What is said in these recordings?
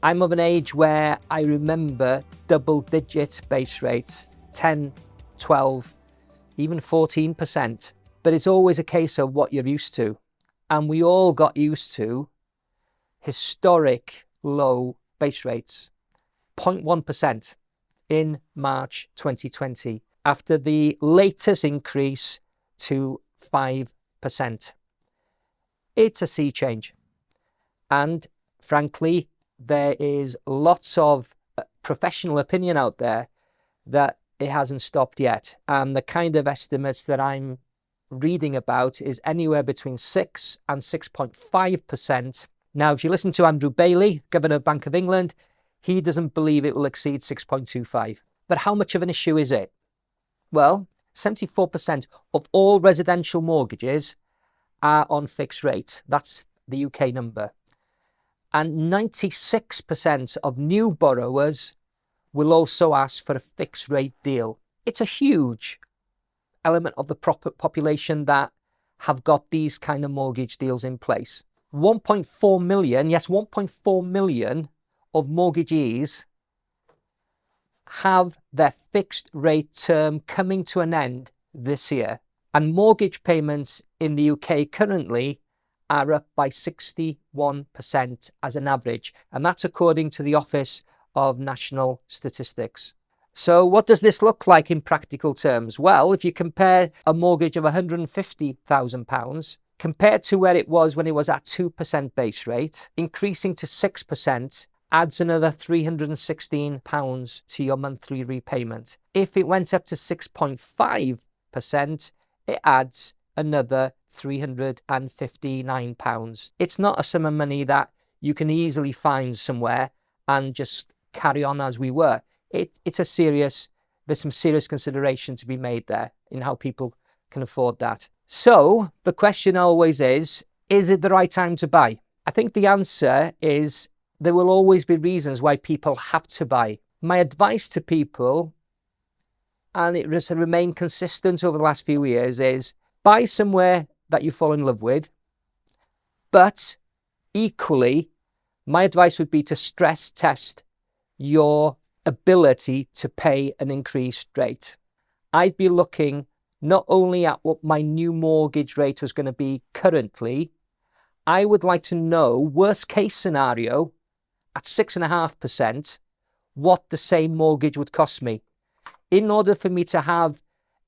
I'm of an age where I remember double-digit base rates, 10, 12, even 14%. But it's always a case of what you're used to. And we all got used to historic low base rates, 0.1% in March 2020, after the latest increase to 5%. It's a sea change. And frankly, there is lots of professional opinion out there that it hasn't stopped yet. And the kind of estimates that I'm reading about is anywhere between 6 and 6.5%. Now, if you listen to Andrew Bailey, Governor of Bank of England, he doesn't believe it will exceed 6.25. But how much of an issue is it? Well, 74% of all residential mortgages are on fixed rate. That's the UK number. And 96% of new borrowers will also ask for a fixed rate deal. It's a huge element of the population that have got these kind of mortgage deals in place. 1.4 million, yes, 1.4 million of mortgagees have their fixed rate term coming to an end this year. And mortgage payments in the UK currently are up by 61% as an average. And that's according to the Office of National Statistics. So what does this look like in practical terms? Well, if you compare a mortgage of £150,000 compared to where it was when it was at 2% base rate, increasing to 6% adds another £316 to your monthly repayment. If it went up to 6.5%, it adds another £359. It's not a sum of money that you can easily find somewhere and just carry on as we were. There's some serious consideration to be made there in how people can afford that. So the question always is it the right time to buy? I think the answer is there will always be reasons why people have to buy. My advice to people, and it has remained consistent over the last few years, is buy somewhere that you fall in love with. But equally, my advice would be to stress test your ability to pay an increased rate. I'd be looking not only at what my new mortgage rate was going to be currently, I would like to know, worst case scenario, at 6.5%, what the same mortgage would cost me. In order for me to have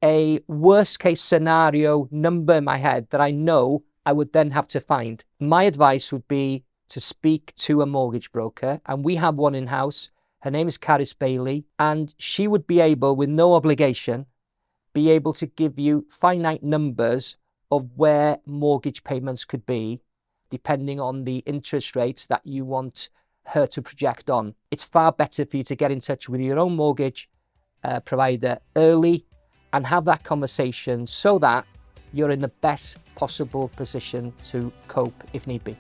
a worst case scenario number in my head that I know I would then have to find, my advice would be to speak to a mortgage broker, and we have one in-house. Her name is Caris Bailey, and she would be able, with no obligation, be able to give you finite numbers of where mortgage payments could be, depending on the interest rates that you want her to project on. It's far better for you to get in touch with your own mortgage provider early and have that conversation so that you're in the best possible position to cope if need be.